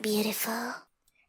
beautiful.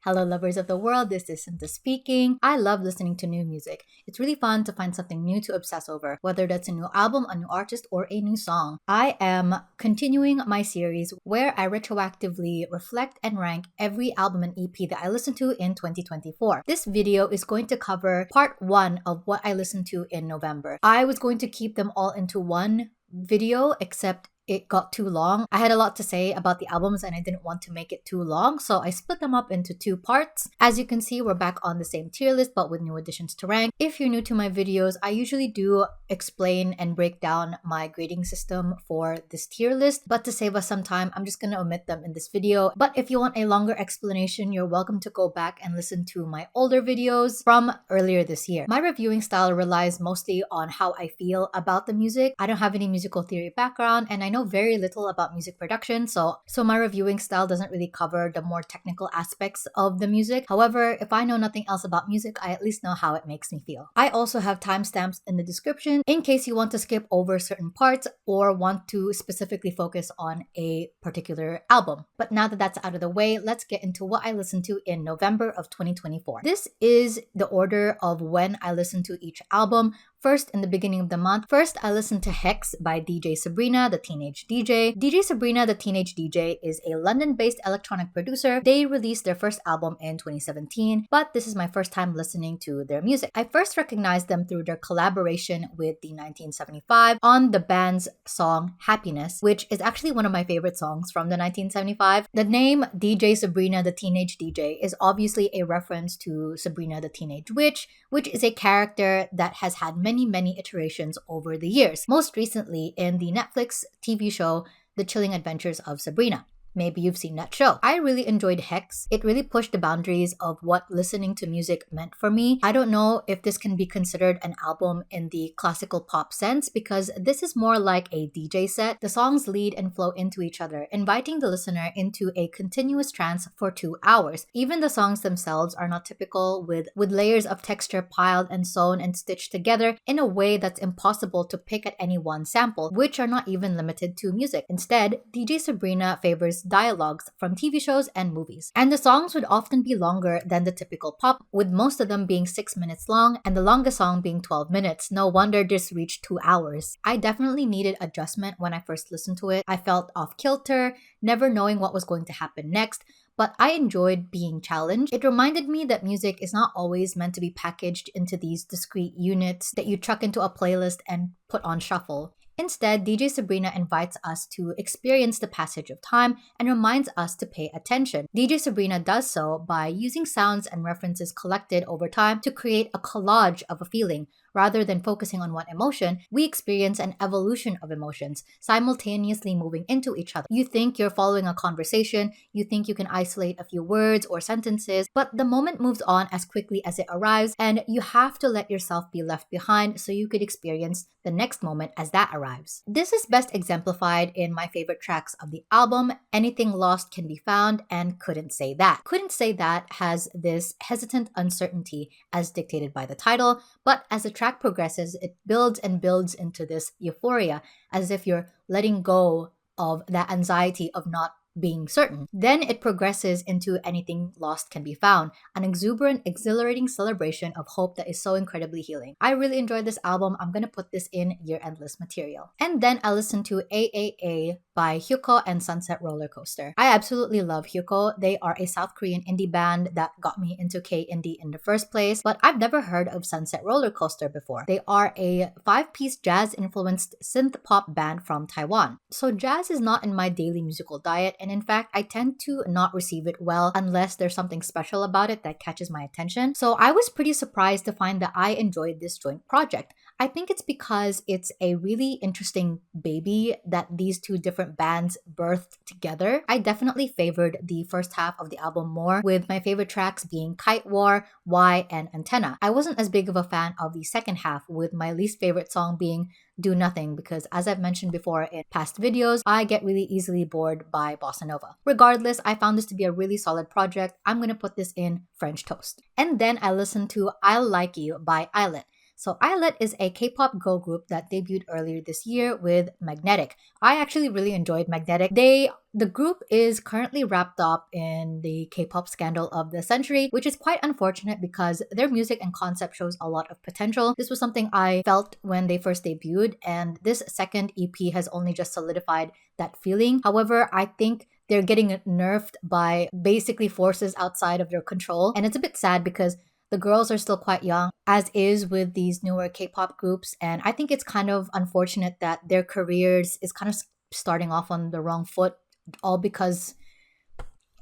Hello lovers of the world, this is Cinta speaking. I love listening to new music. It's really fun to find something new to obsess over, whether that's a new album, a new artist, or a new song. I am continuing my series where I retroactively reflect and rank every album and EP that I listened to in 2024. This video is going to cover part 1 of what I listened to in November. I was going to keep them all into one video, except it got too long. I had a lot to say about the albums and I didn't want to make it too long, so I split them up into 2 parts. As you can see, we're back on the same tier list but with new additions to rank. If you're new to my videos, I usually do explain and break down my grading system for this tier list, but to save us some time, I'm just going to omit them in this video. But if you want a longer explanation, you're welcome to go back and listen to my older videos from earlier this year. My reviewing style relies mostly on how I feel about the music. I don't have any musical theory background and I know very little about music production, so my reviewing style doesn't really cover the more technical aspects of the music. However, if I know nothing else about music, I at least know how it makes me feel. I also have timestamps in the description in case you want to skip over certain parts or want to specifically focus on a particular album. But now that that's out of the way, let's get into what I listened to in November of 2024. This is the order of when I listened to each album. First, in the beginning of the month, I listened to Hex by DJ Sabrina, the Teenage DJ. DJ Sabrina, the Teenage DJ is a London-based electronic producer. They released their first album in 2017, but this is my first time listening to their music. I first recognized them through their collaboration with the 1975 on the band's song Happiness, which is actually one of my favorite songs from the 1975. The name DJ Sabrina, the Teenage DJ is obviously a reference to Sabrina the Teenage Witch, which is a character that has had many iterations over the years, most recently in the Netflix TV show The Chilling Adventures of Sabrina. Maybe you've seen that show. I really enjoyed Hex. It really pushed the boundaries of what listening to music meant for me. I don't know if this can be considered an album in the classical pop sense because this is more like a DJ set. The songs lead and flow into each other, inviting the listener into a continuous trance for 2 hours. Even the songs themselves are not typical, with layers of texture piled and sewn and stitched together in a way that's impossible to pick at any one sample, which are not even limited to music. Instead, DJ Sabrina favors dialogues from TV shows and movies. And the songs would often be longer than the typical pop, with most of them being 6 minutes long and the longest song being 12 minutes. No wonder this reached 2 hours. I definitely needed adjustment when I first listened to it. I felt off kilter, never knowing what was going to happen next, but I enjoyed being challenged. It reminded me that music is not always meant to be packaged into these discrete units that you chuck into a playlist and put on shuffle. Instead, DJ Sabrina invites us to experience the passage of time and reminds us to pay attention. DJ Sabrina does so by using sounds and references collected over time to create a collage of a feeling. Rather than focusing on one emotion, we experience an evolution of emotions, simultaneously moving into each other. You think you're following a conversation, you think you can isolate a few words or sentences, but the moment moves on as quickly as it arrives, and you have to let yourself be left behind so you could experience the next moment as that arrives. This is best exemplified in my favorite tracks of the album, Anything Lost Can Be Found and Couldn't Say That. Couldn't Say That has this hesitant uncertainty as dictated by the title, but as the track progresses, it builds and builds into this euphoria, as if you're letting go of that anxiety of not being certain. Then it progresses into Anything Lost Can Be Found, an exuberant, exhilarating celebration of hope that is so incredibly healing. I really enjoyed this album. I'm gonna put this in year-end list material. And then I listened to AAA by Hyukoh and Sunset Roller Coaster. I absolutely love Hyukoh. They are a South Korean indie band that got me into K-indie in the first place, but I've never heard of Sunset Roller Coaster before. They are a 5-piece jazz-influenced synth-pop band from Taiwan. So jazz is not in my daily musical diet, and in fact, I tend to not receive it well unless there's something special about it that catches my attention. So I was pretty surprised to find that I enjoyed this joint project. I think it's because it's a really interesting baby that these two different bands birthed together. I definitely favored the first half of the album more, with my favorite tracks being Kite War, Y, and Antenna. I wasn't as big of a fan of the second half, with my least favorite song being Do Nothing, because as I've mentioned before in past videos, I get really easily bored by bossa nova. Regardless, I found this to be a really solid project. I'm gonna put this in French toast. And then I listened to I'll Like You by Illit. So Illit is a K-pop girl group that debuted earlier this year with Magnetic. I actually really enjoyed Magnetic. The group is currently wrapped up in the K-pop scandal of the century, which is quite unfortunate because their music and concept shows a lot of potential. This was something I felt when they first debuted, and this second EP has only just solidified that feeling. However, I think they're getting nerfed by basically forces outside of their control, and it's a bit sad because the girls are still quite young, as is with these newer K-pop groups, and I think it's kind of unfortunate that their careers is kind of starting off on the wrong foot, all because,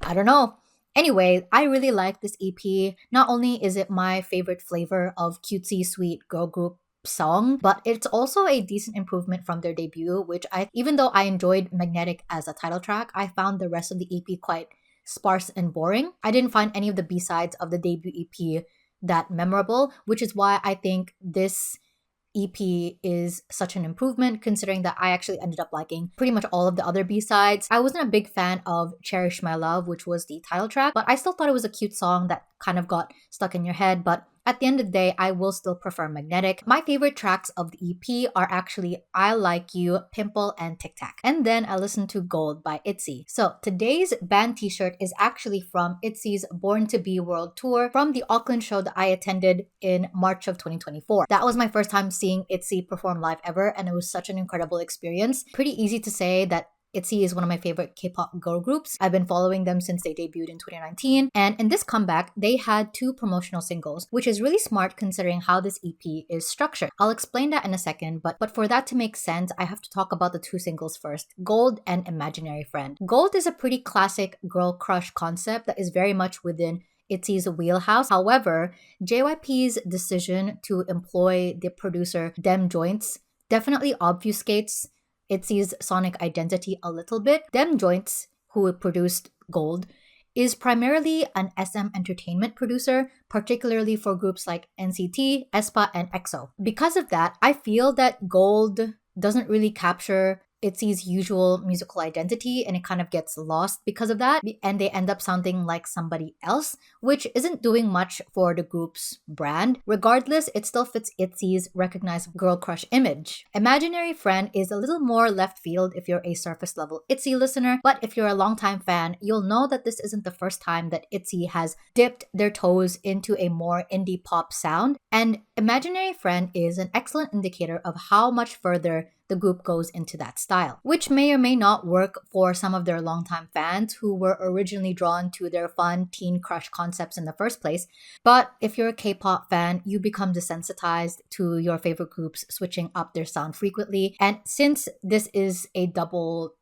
I don't know. Anyway, I really like this EP. Not only is it my favorite flavor of cutesy, sweet girl group song, but it's also a decent improvement from their debut, which even though I enjoyed Magnetic as a title track, I found the rest of the EP quite sparse and boring. I didn't find any of the B-sides of the debut EP that memorable, which is why I think this EP is such an improvement, considering that I actually ended up liking pretty much all of the other B-sides. I wasn't a big fan of Cherish My Love, which was the title track, but I still thought it was a cute song that kind of got stuck in your head. But at the end of the day, I will still prefer Magnetic. My favorite tracks of the EP are actually I Like You, Pimple, and Tic Tac. And then I listened to Gold by ITZY. So today's band t-shirt is actually from ITZY's Born to Be World Tour from the Auckland show that I attended in March of 2024. That was my first time seeing ITZY perform live ever, and it was such an incredible experience. Pretty easy to say that ITZY is one of my favorite K-pop girl groups. I've been following them since they debuted in 2019. And in this comeback, they had 2 promotional singles, which is really smart considering how this EP is structured. I'll explain that in a second, but for that to make sense, I have to talk about the 2 singles first, Gold and Imaginary Friend. Gold is a pretty classic girl crush concept that is very much within ITZY's wheelhouse. However, JYP's decision to employ the producer Dem Joints definitely obfuscates ITZY's sonic identity a little bit. Dem Joints, who produced Gold, is primarily an SM entertainment producer, particularly for groups like NCT, aespa, and EXO. Because of that, I feel that Gold doesn't really capture ITZY's usual musical identity, and it kind of gets lost because of that, and they end up sounding like somebody else, which isn't doing much for the group's brand. Regardless, it still fits ITZY's recognized girl crush image. Imaginary Friend is a little more left field if you're a surface level ITZY listener, but if you're a longtime fan, you'll know that this isn't the first time that ITZY has dipped their toes into a more indie pop sound, and Imaginary Friend is an excellent indicator of how much further the group goes into that style, which may or may not work for some of their longtime fans who were originally drawn to their fun teen crush concepts in the first place. But if you're a K-pop fan, you become desensitized to your favorite groups switching up their sound frequently. And since this is a double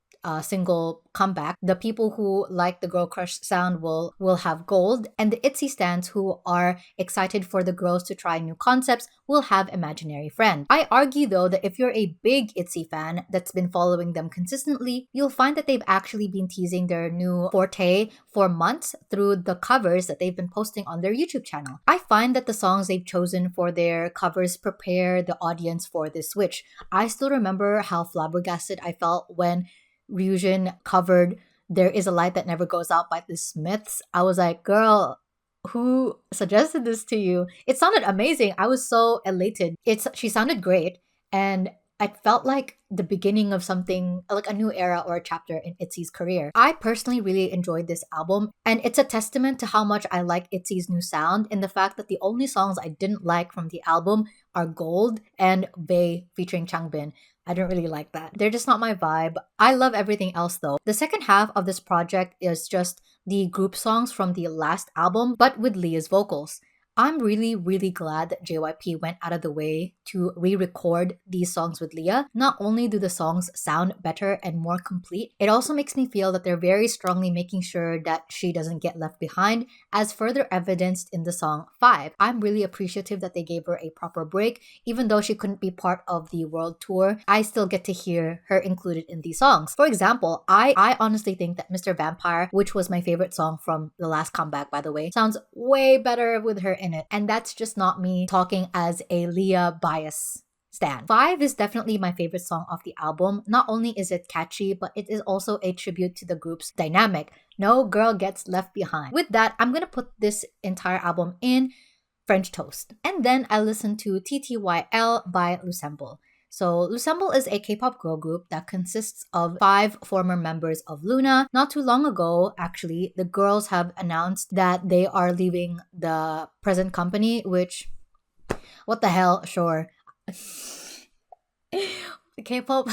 single comeback, the people who like the girl crush sound will have Gold, and the ITZY stans who are excited for the girls to try new concepts will have Imaginary Friend. I argue though that if you're a big ITZY fan that's been following them consistently, you'll find that they've actually been teasing their new forte for months through the covers that they've been posting on their YouTube channel. I find that the songs they've chosen for their covers prepare the audience for this switch. I still remember how flabbergasted I felt when Ryujin covered There Is a Light That Never Goes Out by the Smiths. I was like, girl, who suggested this to you? It sounded amazing. I was so elated. She sounded great, and it felt like the beginning of something, like a new era or a chapter in ITZY's career. I personally really enjoyed this album, and it's a testament to how much I like ITZY's new sound in the fact that the only songs I didn't like from the album are Gold and Bae featuring Changbin. I don't really like that. They're just not my vibe. I love everything else though. The second half of this project is just the group songs from the last album, but with Leah's vocals. I'm really, really glad that JYP went out of the way to re-record these songs with Leah. Not only do the songs sound better and more complete, it also makes me feel that they're very strongly making sure that she doesn't get left behind, as further evidenced in the song 5. I'm really appreciative that they gave her a proper break. Even though she couldn't be part of the world tour, I still get to hear her included in these songs. For example, I honestly think that Mr. Vampire, which was my favorite song from the last comeback by the way, sounds way better with her in it. And that's just not me talking as a Leah bias stan. 5 is definitely my favorite song off the album. Not only is it catchy, but it is also a tribute to the group's dynamic. No girl gets left behind. With that, I'm gonna put this entire album in French Toast. And then I listened to TTYL by Loossemble. So Loossemble is a K-pop girl group that consists of 5 former members of Luna. Not too long ago, actually, the girls have announced that they are leaving the present company, which, what the hell, sure. K-pop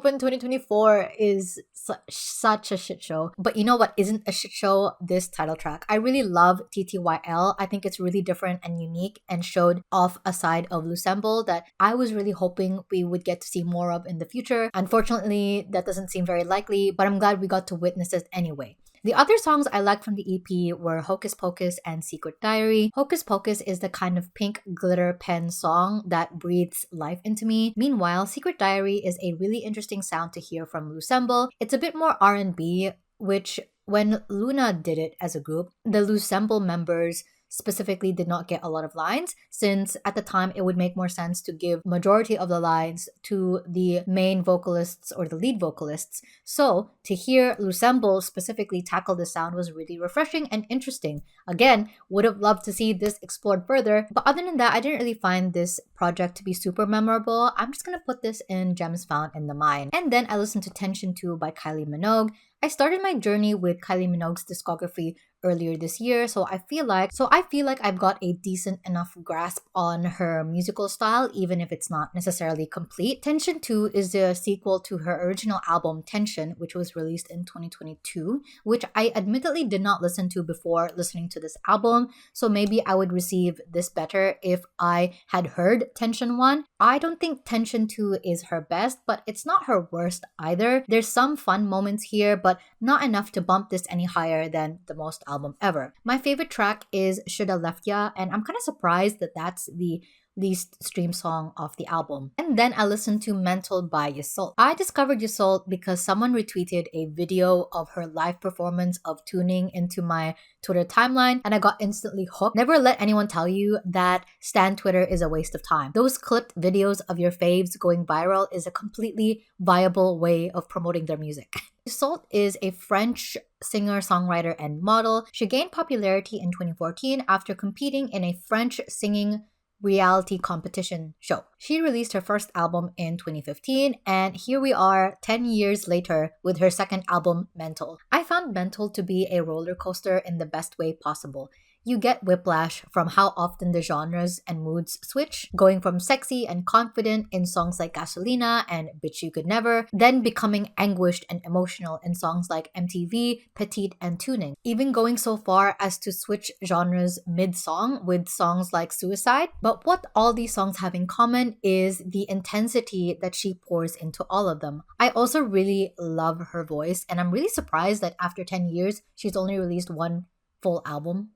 in 2024 is such a shit show. But you know what isn't a shit show? This title track. I really love TTYL. I think it's really different and unique and showed off a side of Loossemble that I was really hoping we would get to see more of in the future. Unfortunately, that doesn't seem very likely, but I'm glad we got to witness it anyway. The other songs I liked from the EP were Hocus Pocus and Secret Diary. Hocus Pocus is the kind of pink glitter pen song that breathes life into me. Meanwhile, Secret Diary is a really interesting sound to hear from Loossemble. It's a bit more R&B, which when Luna did it as a group, the Loossemble members specifically did not get a lot of lines, since at the time it would make more sense to give majority of the lines to the main vocalists or the lead vocalists. So to hear Loossemble specifically tackle the sound was really refreshing and interesting. Again, would have loved to see this explored further, but other than that, I didn't really find this project to be super memorable. I'm just gonna put this in Gems Found in the Mind. And then I listened to Tension 2 by Kylie Minogue. I started my journey with Kylie Minogue's discography earlier this year, so I feel like I've got a decent enough grasp on her musical style, even if it's not necessarily complete. Tension 2 is the sequel to her original album Tension, which was released in 2022, which I admittedly did not listen to before listening to this album, so maybe I would receive this better if I had heard Tension 1. I don't think Tension 2 is her best, but it's not her worst either. There's some fun moments here, but not enough to bump this any higher than the most album ever. My favorite track is Shoulda Left Ya, and I'm kind of surprised that that's the least streamed song off the album. And then I listened to Mental by Yseult. I discovered Yseult because someone retweeted a video of her live performance of Tuning into my Twitter timeline, and I got instantly hooked. Never let anyone tell you that stan Twitter is a waste of time. Those clipped videos of your faves going viral is a completely viable way of promoting their music. Yseult is a French singer, songwriter, and model. She gained popularity in 2014 after competing in a French singing reality competition show. She released her first album in 2015, and here we are 10 years later with her second album, Mental. I found Mental to be a roller coaster in the best way possible. You get whiplash from how often the genres and moods switch, going from sexy and confident in songs like Gasolina and Bitch You Could Never, then becoming anguished and emotional in songs like MTV, Petite, and Tuning, even going so far as to switch genres mid-song with songs like Suicide. But what all these songs have in common is the intensity that she pours into all of them. I also really love her voice, and I'm really surprised that after 10 years, she's only released one full album.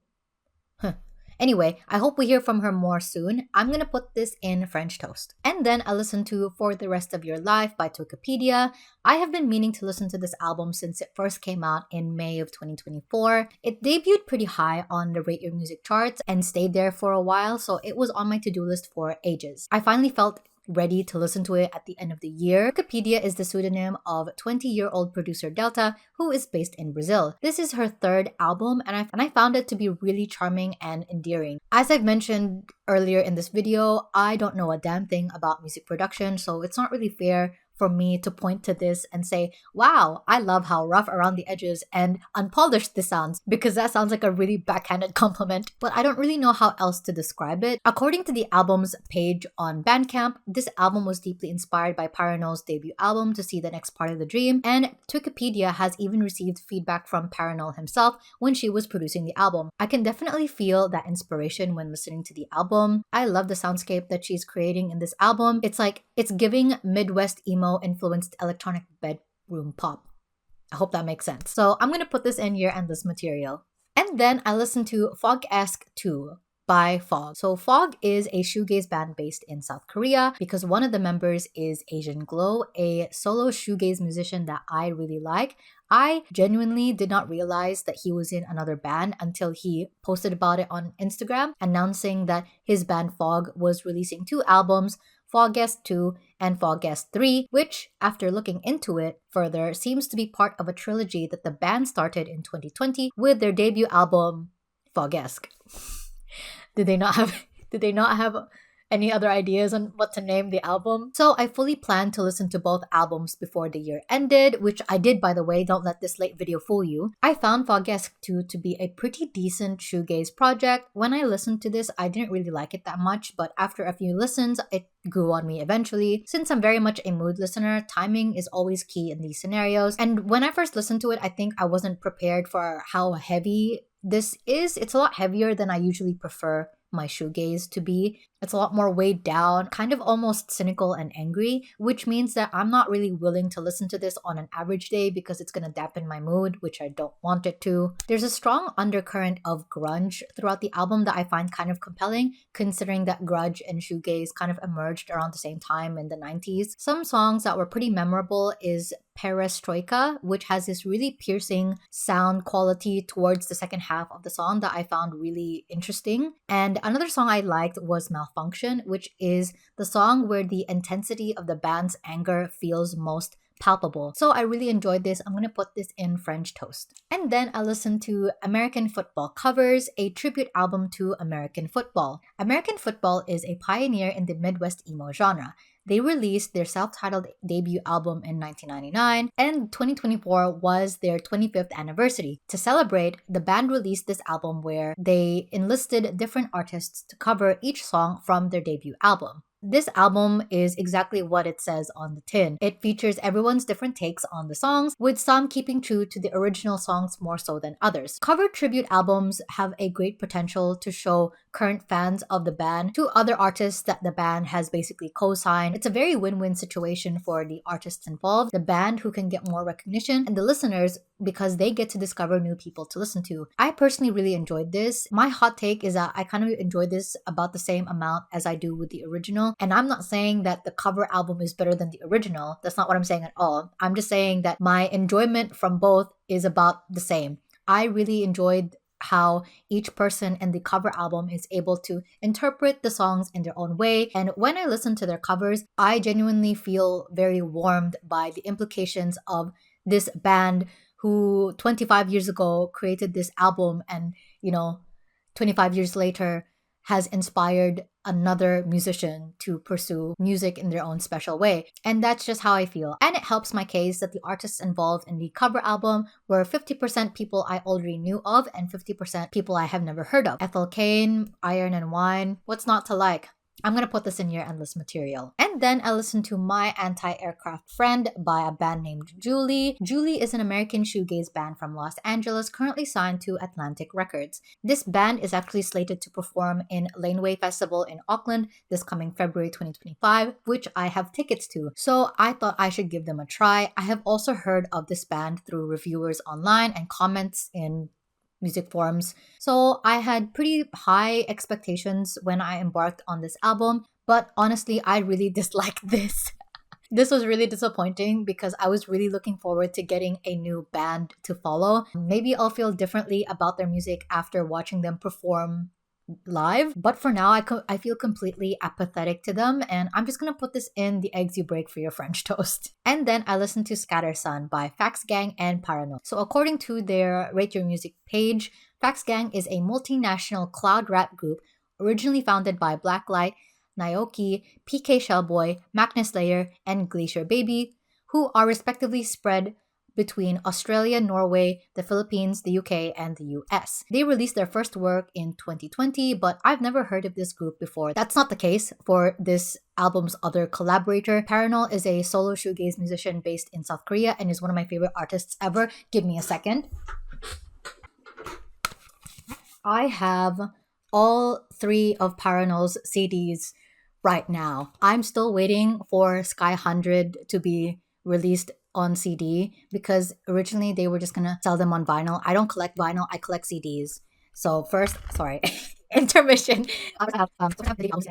Anyway, I hope we hear from her more soon. I'm gonna put this in French Toast. And then I listened to For the Rest of Your Life by Twikipedia. I have been meaning to listen to this album since it first came out in May of 2024. It debuted pretty high on the Rate Your Music charts and stayed there for a while, so it was on my to-do list for ages. I finally felt ready to listen to it at the end of the year. Wikipedia is the pseudonym of 20-year-old producer Delta, who is based in Brazil. This is her third album, and I found it to be really charming and endearing. As I've mentioned earlier in this video, I don't know a damn thing about music production, so it's not really fair for me to point to this and say, wow, I love how rough around the edges and unpolished this sounds, because that sounds like a really backhanded compliment, but I don't really know how else to describe it. According to the album's page on Bandcamp, this album was deeply inspired by Parannoul's debut album, To See the Next Part of the Dream, and Twikipedia has even received feedback from Parannoul himself when she was producing the album. I can definitely feel that inspiration when listening to the album. I love the soundscape that she's creating in this album. It's giving Midwest emo influenced electronic bedroom pop. I hope that makes sense. So I'm gonna put this in your endless material. And then I listened to Fogesque 2 by Fog. So Fog is a shoegaze band based in South Korea because one of the members is Asian Glow, a solo shoegaze musician that I really like. I genuinely did not realize that he was in another band until he posted about it on Instagram, announcing that his band Fog was releasing 2 albums, Fogesque 2 and Fogesque 3, which, after looking into it further, seems to be part of a trilogy that the band started in 2020 with their debut album, Fogesque. Did they not have did they not have any other ideas on what to name the album? So I fully planned to listen to both albums before the year ended, which I did, by the way. Don't let this late video fool you. I found Fogesque 2 to be a pretty decent shoegaze project. When I listened to this, I didn't really like it that much, but after a few listens, it grew on me eventually. Since I'm very much a mood listener, timing is always key in these scenarios. And when I first listened to it, I think I wasn't prepared for how heavy this is. It's a lot heavier than I usually prefer my shoegaze to be. It's a lot more weighed down, kind of almost cynical and angry, which means that I'm not really willing to listen to this on an average day because it's gonna dampen my mood, which I don't want it to. There's a strong undercurrent of grunge throughout the album that I find kind of compelling, considering that grunge and shoegaze kind of emerged around the same time in the 90s. Some songs that were pretty memorable is Perestroika, which has this really piercing sound quality towards the second half of the song that I found really interesting. And another song I liked was Malfunction, which is the song where the intensity of the band's anger feels most palpable. So I really enjoyed this. I'm going to put this in French toast. And then I listened to American Football Covers, a tribute album to American football. American football is a pioneer in the Midwest emo genre. They released their self-titled debut album in 1999, and 2024 was their 25th anniversary. To celebrate, the band released this album where they enlisted different artists to cover each song from their debut album. This album is exactly what it says on the tin. It features everyone's different takes on the songs, with some keeping true to the original songs more so than others. Cover tribute albums have a great potential to show current fans of the band to other artists that the band has basically co-signed. It's a very win-win situation for the artists involved, the band who can get more recognition, and the listeners because they get to discover new people to listen to. I personally really enjoyed this. My hot take is that I kind of enjoyed this about the same amount as I do with the original. And I'm not saying that the cover album is better than the original. That's not what I'm saying at all. I'm just saying that my enjoyment from both is about the same. I really enjoyed how each person in the cover album is able to interpret the songs in their own way. And when I listen to their covers, I genuinely feel very warmed by the implications of this band who 25 years ago created this album and, 25 years later has inspired another musician to pursue music in their own special way. And that's just how I feel. And it helps my case that the artists involved in the cover album were 50% people I already knew of and 50% people I have never heard of. Ethel Cain, Iron and Wine, what's not to like? I'm going to put this in your endless material. And then I listened to My Anti-Aircraft Friend by a band named Julie. Julie is an American shoegaze band from Los Angeles, currently signed to Atlantic Records. This band is actually slated to perform in Laneway Festival in Auckland this coming February 2025, which I have tickets to. So I thought I should give them a try. I have also heard of this band through reviewers online and comments in music forums. So I had pretty high expectations when I embarked on this album, but honestly, I really disliked this. This was really disappointing because I was really looking forward to getting a new band to follow. Maybe I'll feel differently about their music after watching them perform live, but for now I feel completely apathetic to them, and I'm just gonna put this in the eggs you break for your French toast. And then I listened to Scattersun by Fogesque and Parannoul. So according to their Rate Your Music page, Fogesque is a multinational cloud rap group originally founded by Blacklight, Naoki, PK Shellboy, Magnus Slayer, and Glacier Baby, who are respectively spread between Australia, Norway, the Philippines, the UK, and the US. They released their first work in 2020, but I've never heard of this group before. That's not the case for this album's other collaborator. Parannoul is a solo shoegaze musician based in South Korea and is one of my favorite artists ever. Give me a second. I have all 3 of Parannoul's CDs right now. I'm still waiting for Sky 100 to be released on CD because originally they were just gonna sell them on vinyl. I don't collect vinyl, I collect CDs. So first, sorry, intermission. I have the albums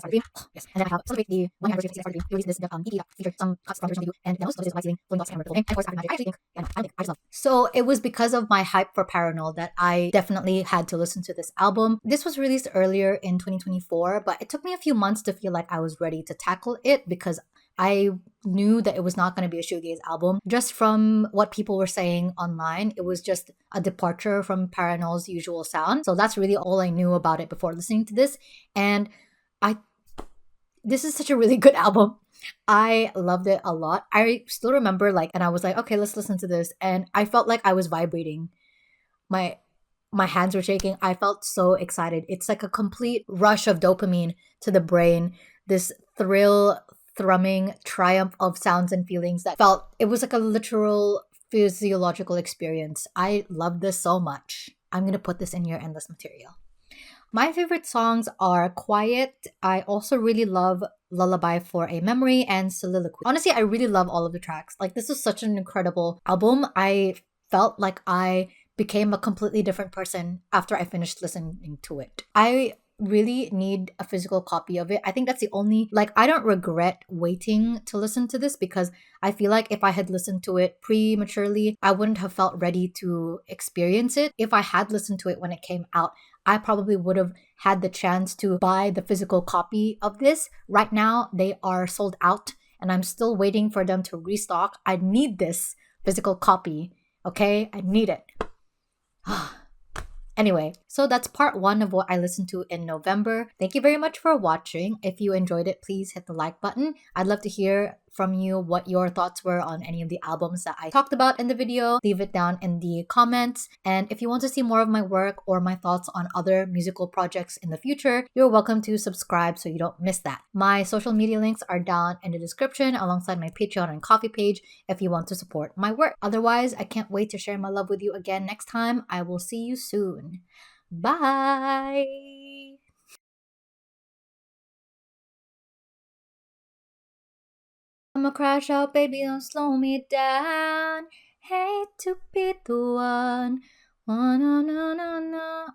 yes, and then I have celebrate the 1 year anniversary of the released this EP that featured some cuts from the original and then also this is Flowing Dots and of course I actually think I just love. So it was because of my hype for Parannoul that I definitely had to listen to this album. This was released earlier in 2024, but it took me a few months to feel like I was ready to tackle it because I knew that it was not going to be a shoegaze album. Just from what people were saying online, it was just a departure from Parannoul's usual sound. So that's really all I knew about it before listening to this. And I this is such a really good album. I loved it a lot. I still remember and I was like, okay, let's listen to this. And I felt like I was vibrating. My my hands were shaking. I felt so excited. It's like a complete rush of dopamine to the brain. This thrill, thrumming triumph of sounds and feelings that felt it was like a literal physiological experience. I love this so much. I'm going to put this in your endless material. My favorite songs are Quiet. I also really love Lullaby for a Memory and Soliloquy. Honestly, I really love all of the tracks. This is such an incredible album. I felt like I became a completely different person after I finished listening to it. I really need a physical copy of it. I think that's the only I don't regret waiting to listen to this because I feel like if I had listened to it prematurely, I wouldn't have felt ready to experience it. If I had listened to it when it came out, I probably would have had the chance to buy the physical copy of this. Right now, they are sold out and I'm still waiting for them to restock. I need this physical copy, okay? I need it. Anyway, so that's part 1 of what I listened to in November. Thank you very much for watching. If you enjoyed it, please hit the like button. I'd love to hear from you what your thoughts were on any of the albums that I talked about in the video. Leave it down in the comments. And if you want to see more of my work or my thoughts on other musical projects in the future, you're welcome to subscribe so you don't miss that. My social media links are down in the description alongside my Patreon and Coffee page if you want to support my work. Otherwise, I can't wait to share my love with you again next time. I will see you soon. Bye! I'ma crash out, baby, don't slow me down. Hate to be the one. Oh, no, no, no, no.